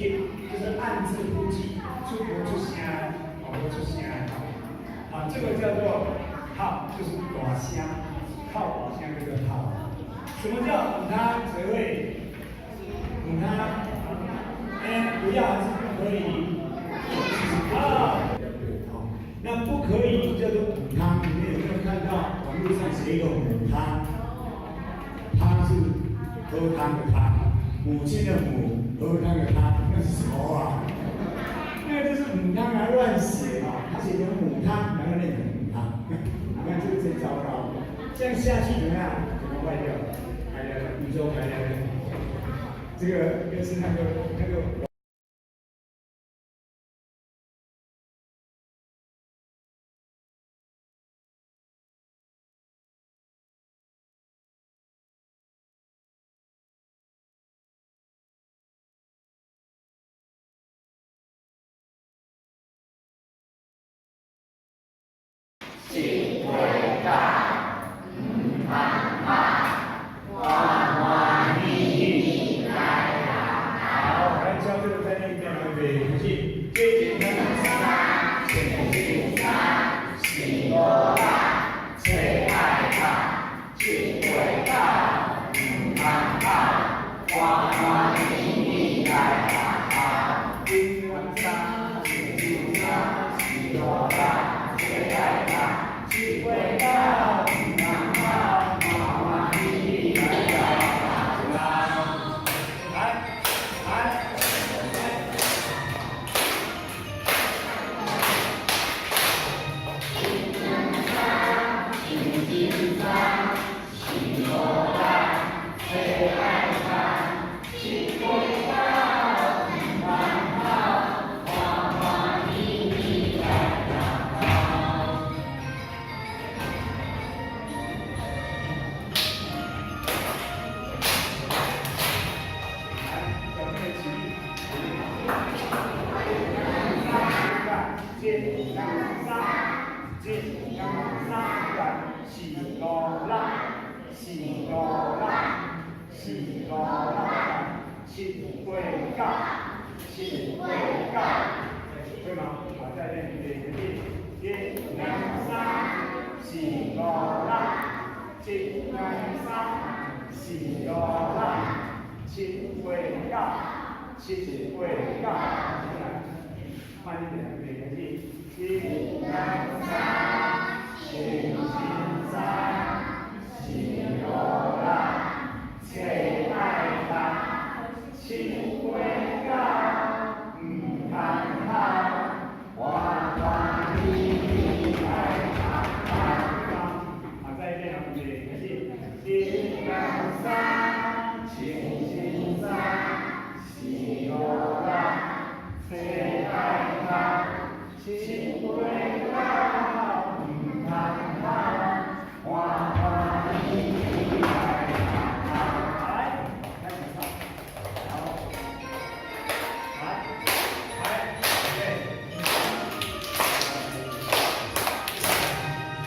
hit 就是暗自呼吸，出不出声，不出声。这个叫做号，就是大声，靠大声叫做号。什么叫他才会？他不要还是不可以？那不可以叫做母汤。你们有没有看到网络上写一个母汤？汤是喝汤的汤，母亲的母，喝汤的汤，那是什么啊？那个就是母汤来乱写嘛，他写成母汤，然后念成母汤，你看这个最糟糕。这样下去怎么样？怎么坏掉？开了，宇宙开了。这个就是那个。心会大，慢慢，弯弯逆来啦。好，来教这个在那边来背，去。最简单的三，前进三，喜多啦，最爱看，心会大，慢慢，弯弯逆来啦。进三，前进三，喜多啦，最爱看。智慧大，慢慢，慢慢地来啦！来，金针山，金山，喜多啦，最爱看，智慧大，慢慢，慢慢地来啦！金刚山感，喜多啦，喜多啦，喜多啦，亲会告，亲会告，对吗？好，再练一遍。金刚山，喜多啦，金刚山，喜多啦，亲会告，亲会告。慢一点，练一遍。金刚山，青青山，喜多啦，最爱看，亲会告，看好，弯弯逆来看。好，再一遍，练一遍。金刚山，青青山，喜多啦，最爱看。心会高，看好，弯弯逆来啦！来，开始唱，好，来，对。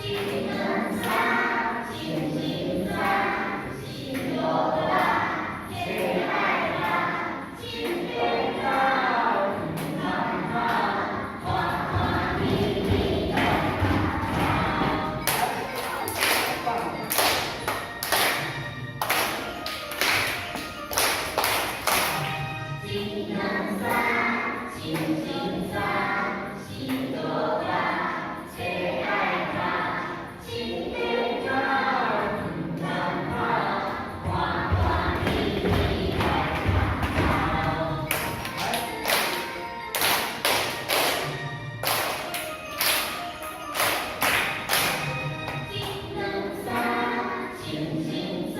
金针山，金山，喜多啦，最爱看，心会高，看好。金针山，青青山，喜多啦，最爱看，心会高，看好，弯弯逆来看好。金针山，青青山，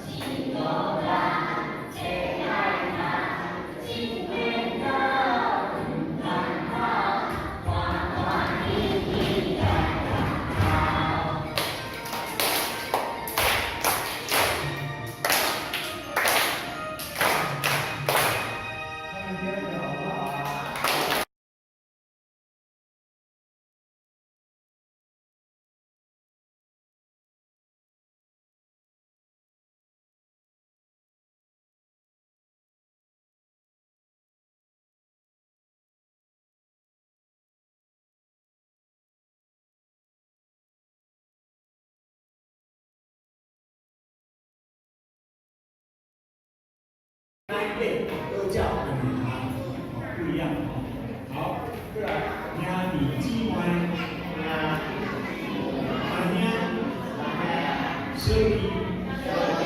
喜多啦，最爱看。心会高，看兄弟姊妹，阿兄、小弟、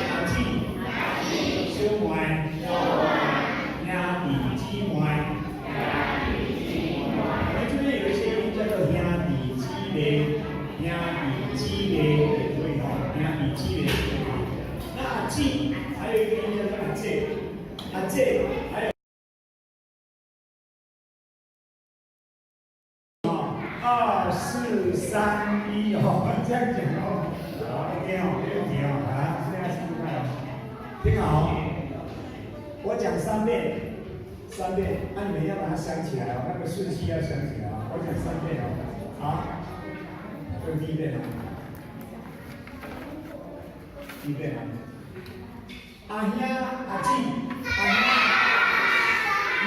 阿姊、小妹，兄弟姊妹。这边有一些音叫做兄弟姊妹，兄弟姊妹也可以哈，兄弟姊妹。那阿姊还有一个音叫做阿姐，阿姐还有。2、4、3、1哦，这样讲哦。好 ，OK 哦，没问题哦。好，现在试试看哦。听好，我讲3遍，3遍，那你们要把它想起来哦，那个顺序要想起来哦。我讲3遍哦。好，这第1遍哦。第1遍哦。阿兄、阿姊、阿兄，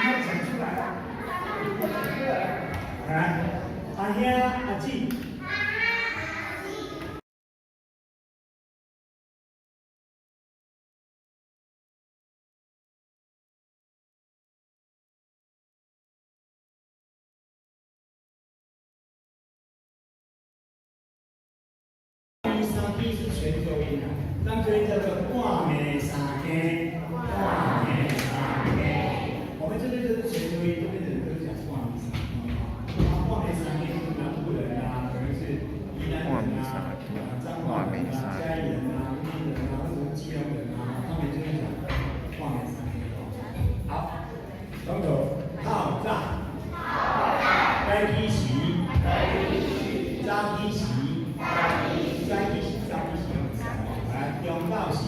你要讲出来了。来。阿兄、阿姊，3是全球音啊，咱这里叫做半暝三更，半暝三更。我们这边就是全球音，这边的人都讲半暝三更。半暝三更是南部人啊，可能是宜兰人啊、彰化人啊、嘉义人啊、云林人啊，或者是基隆人啊，他们就会讲半暝三更。好，从头好炸，该起时，早起时。早起时，来中昼时，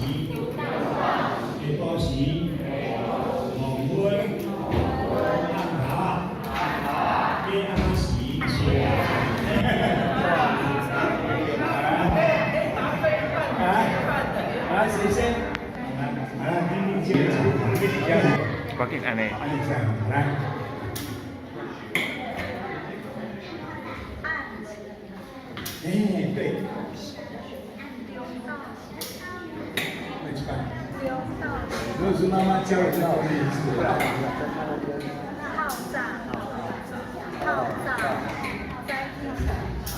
下晡时，黄昏，暗头，夜暗时，来，谁先？来，听接着，我给安尼。来。哎，对。如果是妈妈教的这方面是吧？好炸，好炸，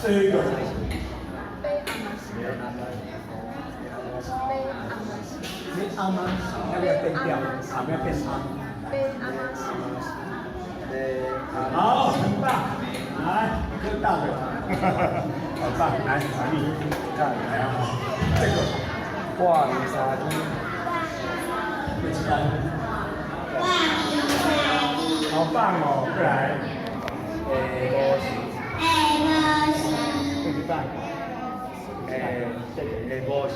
最后一个。没阿妈，要不要变调？啊，不要变阿。好，很棒，来，跟大的，好棒，来，传递，看，来啊，这个，挂面沙鸡，会知道吗？好棒哦，过来，对吧？这个波是，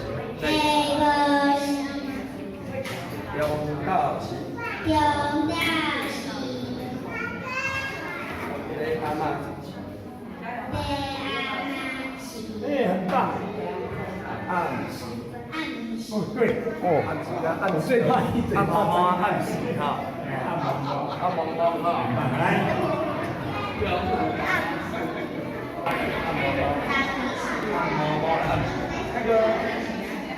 中到时，阿妈，哎，很棒，暗时，哦对，哦，暗时最快一点，暗猫猫暗时哈，暗猫猫哈，来，暗猫猫暗时，那个，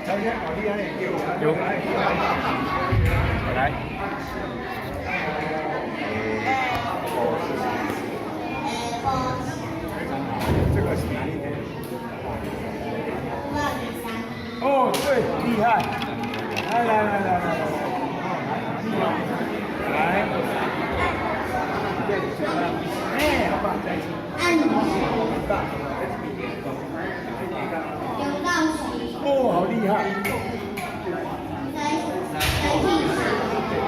朝鲜好厉害，有，来。这个是哪里的？哦，对，厉害！来，来，哎，好棒，再一次，很棒，哦，好厉害！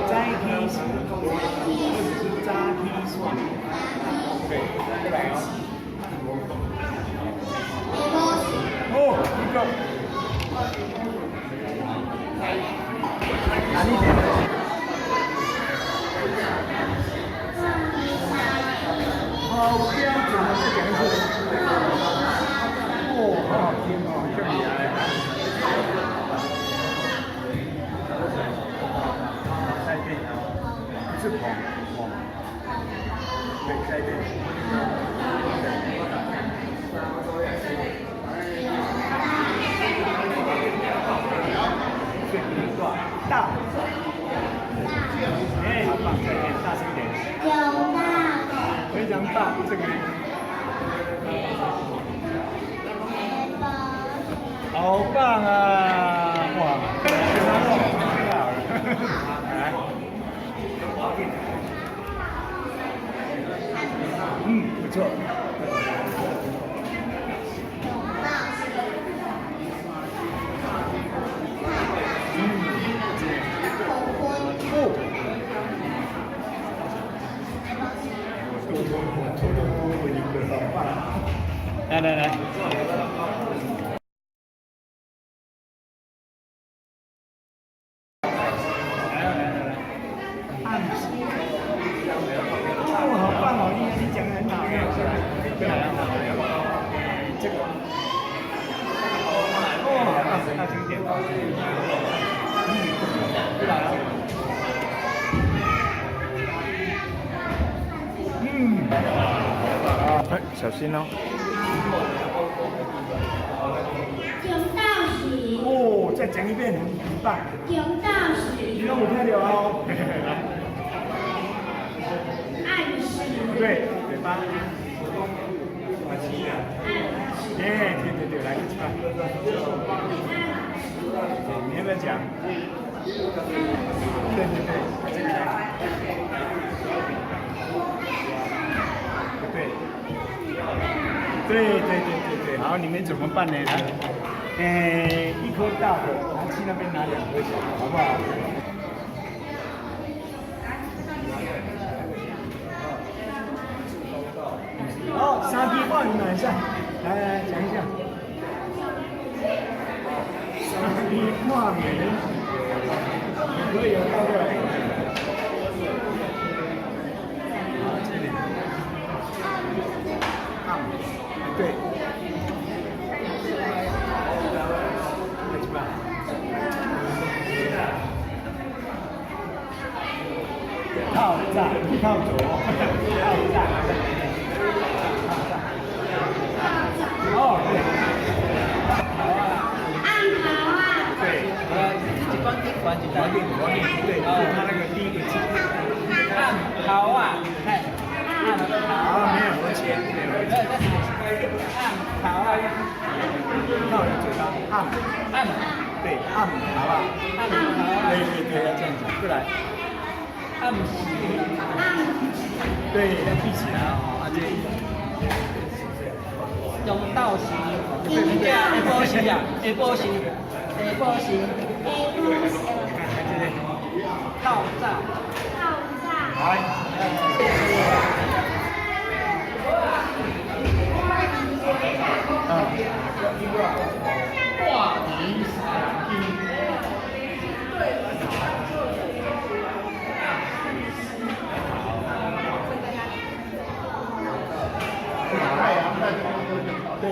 摘梯式，或者是扎梯式，对，再来哦。哦，一个，哪里点的？好标准的，再讲一次。哦，好好听哦，这么厉害。再一遍，是捧，对，再一遍。大，哎，好棒，再一遍，大声一点。有大，非常常大，这个好棒啊！哇，太好了，来，不错。来来来，哦，好棒哦！你讲的很好，这个，哦，大经典，哎，小心哦。讲道时，哦，再讲一遍，很棒。讲道时，你都有听到哦。暗时，对，对吧？对，来一起吧。你要不要讲？对，这个对，好，你们怎么办呢？一颗大的，然后去那边拿2颗小的，好不好？好，3批话语哪一下？来讲一下。3批话语，可以有到这里。好，这里。对。套炸，套左，套炸。哦，对。暗桃啊，对，一关对，是他那个第一个字。暗桃啊，哎，暗好，没有和弦，没有和弦。暗桃啊，靠着嘴巴，暗，对，好不好？暗桃啊，对，要这样讲，过来。暗时，对，要闭起来哦，这。中道时，对，下晡时啊，下晡时，套炸，来。话题闪音。太阳在对，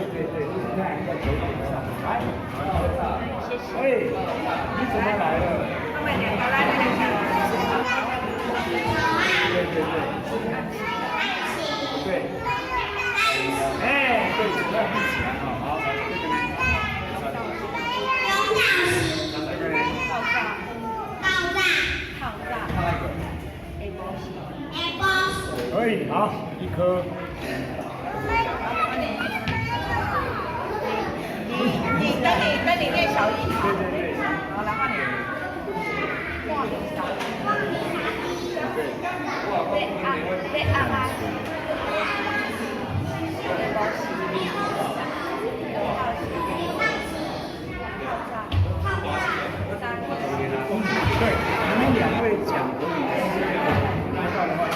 太阳在头顶上。来，喂，你怎么来了？对，哎，对，主要闭起来啊，好，这个呢？可以，好，1颗。等你念小一好，对，好，然后你画一下，对按拉，对，你们2位讲可以，拿到的话就。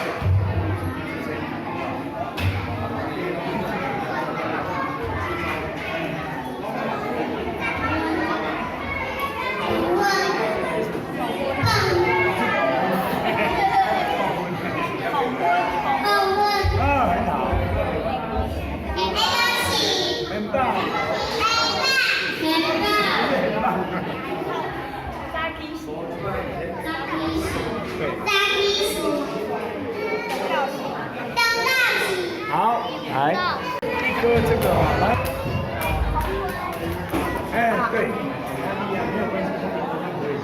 好，来，喝这个，来，哎，对，没有关系，可以。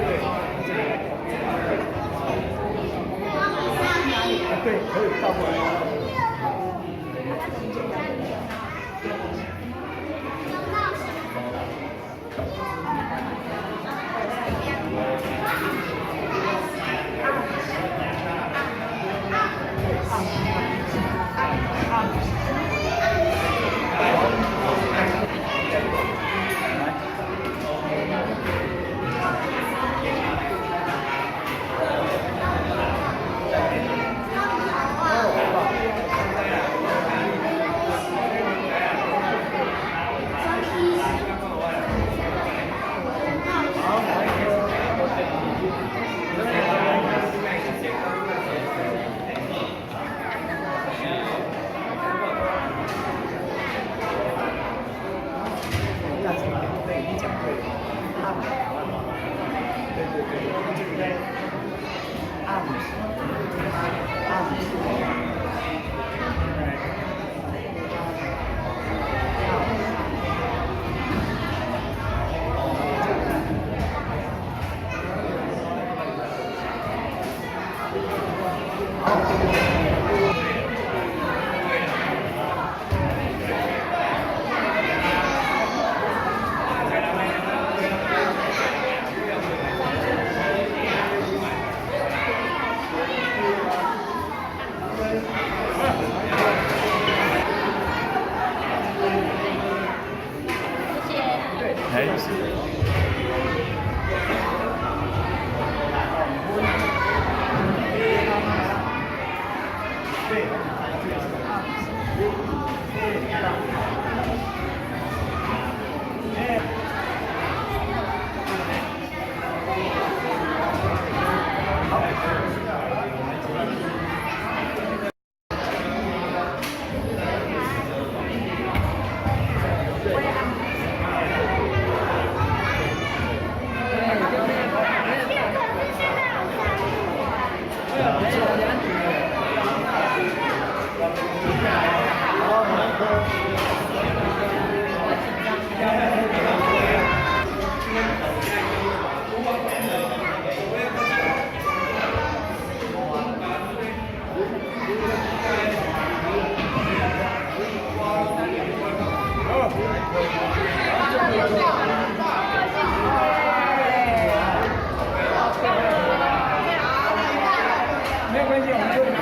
对，还是。没有关系，我们就拿。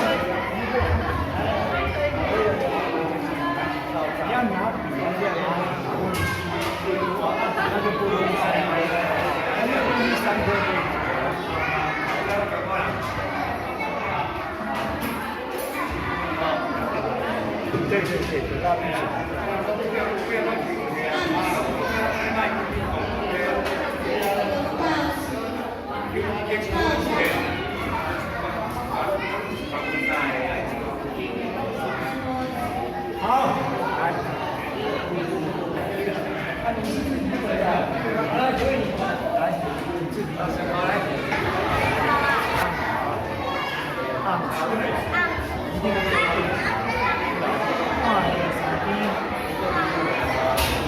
你要拿笔这样拿，那就不容易删。那就不容易删对。对对对，主要必须。好，来，来，可以，来，自己要先来，一定要画你傻逼，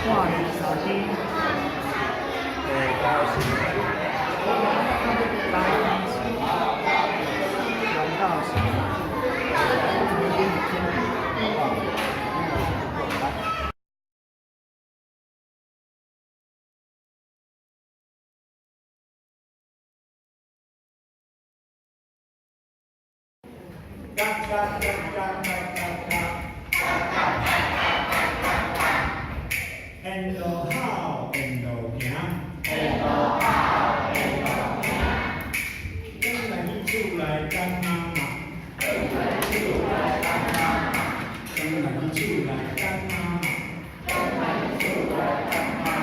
画你傻逼，高兴，来一起，玩到死，给你听，好不好？嘎嘎嘎嘎嘎嘎，and how and行，跟来出来干妈妈，跟来出来干妈妈，跟来出来干妈妈，跟来出来干妈妈。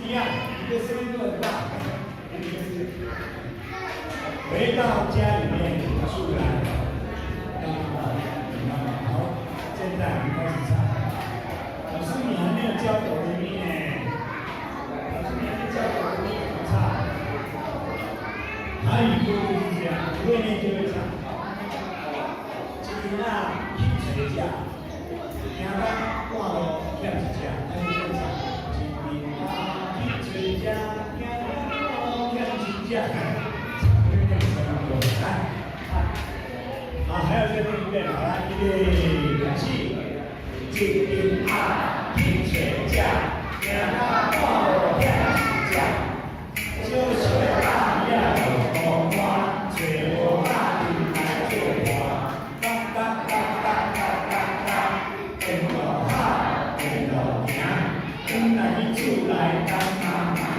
一样，你的声音都很大。回到家里面出来，好，现在我们开始唱。老师，你还没有教哆来咪呢。老师，你还没教哆来咪怎么唱？韩语歌就是这样，不会念就会唱。今啊，去找家，听到挂了，跳一下，那就会唱。今啊。好，还有最后一遍，好了，预备，开始。一斤啊，一千价，两大挂我天价，就学大呀有风花，吹我大地来做花，哒哒哒哒哒哒哒，天路好，天路行，本来厝内当妈妈。